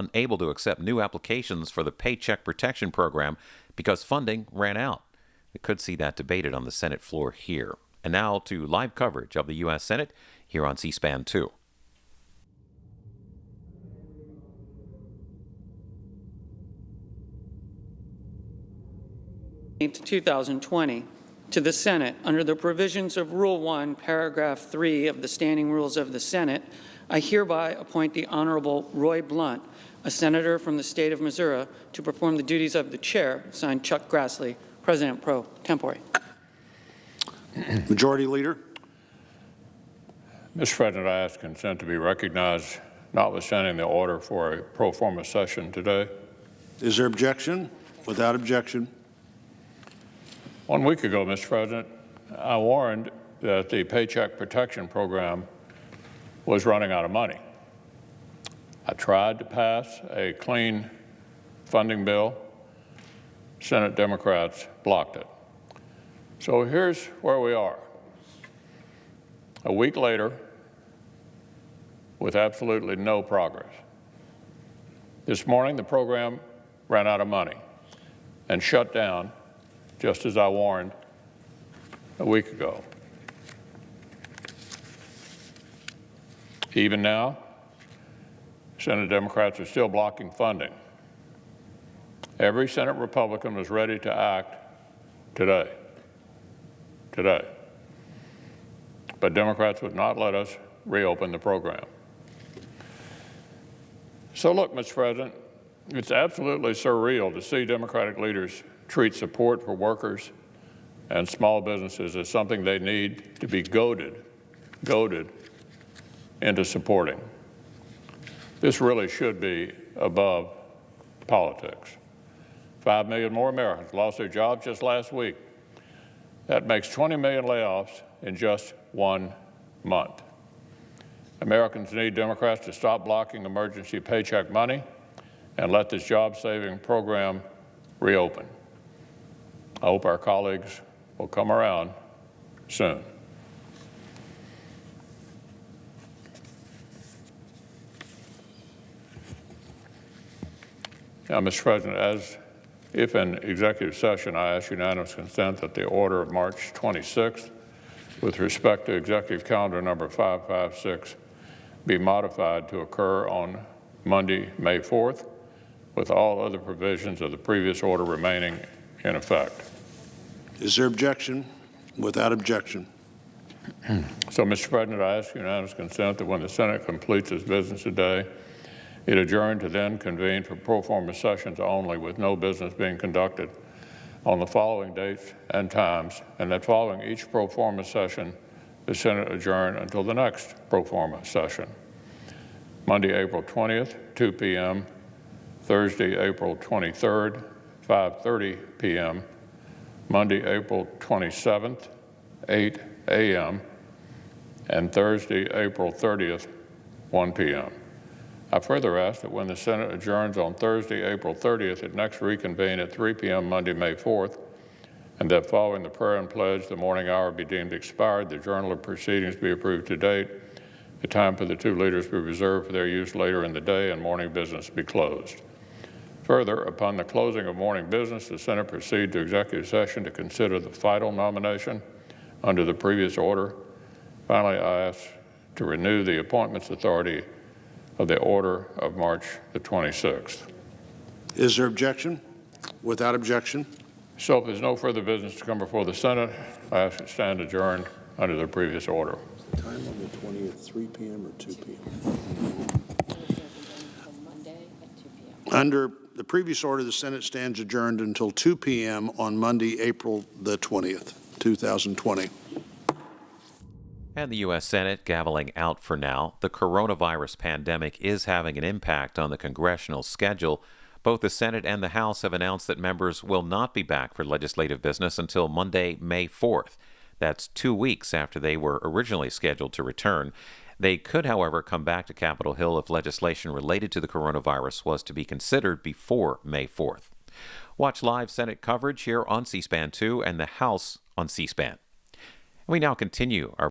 unable to accept new applications for the Paycheck Protection Program because funding ran out. We could see that debated on the Senate floor here. And now to live coverage of the U.S. Senate here on C-SPAN 2. To 2020 to the Senate, under the provisions of Rule 1, Paragraph 3 of the Standing Rules of the Senate, I hereby appoint the Honorable Roy Blunt, a senator from the state of Missouri, to perform the duties of the chair. Signed, Chuck Grassley, President pro tempore. Majority Leader. Mr. President, I ask consent to be recognized, notwithstanding the order for a pro forma session today. Is there objection? Without objection. 1 week ago, Mr. President, I warned that the Paycheck Protection Program was running out of money. I tried to pass a clean funding bill. Senate Democrats blocked it. So here's where we are. A week later, with absolutely no progress. This morning, the program ran out of money and shut down, just as I warned a week ago. Even now, Senate Democrats are still blocking funding. Every Senate Republican was ready to act today. But Democrats would not let us reopen the program. So look, Mr. President, it's absolutely surreal to see Democratic leaders treat support for workers and small businesses as something they need to be goaded into supporting. This really should be above politics. 5 million more Americans lost their jobs just last week. That makes 20 million layoffs in just 1 month. Americans need Democrats to stop blocking emergency paycheck money and let this job-saving program reopen. I hope our colleagues will come around soon. Now, Mr. President, as if in executive session, I ask unanimous consent that the order of March 26th with respect to executive calendar number 556 be modified to occur on Monday, May 4th, with all other provisions of the previous order remaining in effect. Is there objection? Without objection. So, Mr. President, I ask unanimous consent that when the Senate completes its business today, it adjourn to then convene for pro forma sessions only, with no business being conducted on the following dates and times, and that following each pro forma session, the Senate adjourn until the next pro forma session. Monday, April 20th, 2 p.m., Thursday, April 23rd, 5:30 p.m., Monday, April 27th, 8 a.m., and Thursday, April 30th, 1 p.m. I further ask that when the Senate adjourns on Thursday, April 30th, it next reconvene at 3 p.m. Monday, May 4th, and that following the prayer and pledge, the morning hour be deemed expired, the journal of proceedings be approved to date, the time for the two leaders be reserved for their use later in the day, and morning business be closed. Further, upon the closing of morning business, the Senate proceed to executive session to consider the final nomination under the previous order. Finally, I ask to renew the appointments authority of the order of March the 26th. Is there objection? Without objection. So if there's no further business to come before the Senate, I ask to stand adjourned under the previous order. Time on the 20th, 3 p.m. or 2 p.m.? Under the previous order, the Senate stands adjourned until 2 p.m. on Monday, April the 20th, 2020. And the U.S. Senate gaveling out for now. The coronavirus pandemic is having an impact on the congressional schedule. Both the Senate and the House have announced that members will not be back for legislative business until Monday, May 4th. That's 2 weeks after they were originally scheduled to return. They could, however, come back to Capitol Hill if legislation related to the coronavirus was to be considered before May 4th. Watch live Senate coverage here on C-SPAN 2 and the House on C-SPAN. We now continue our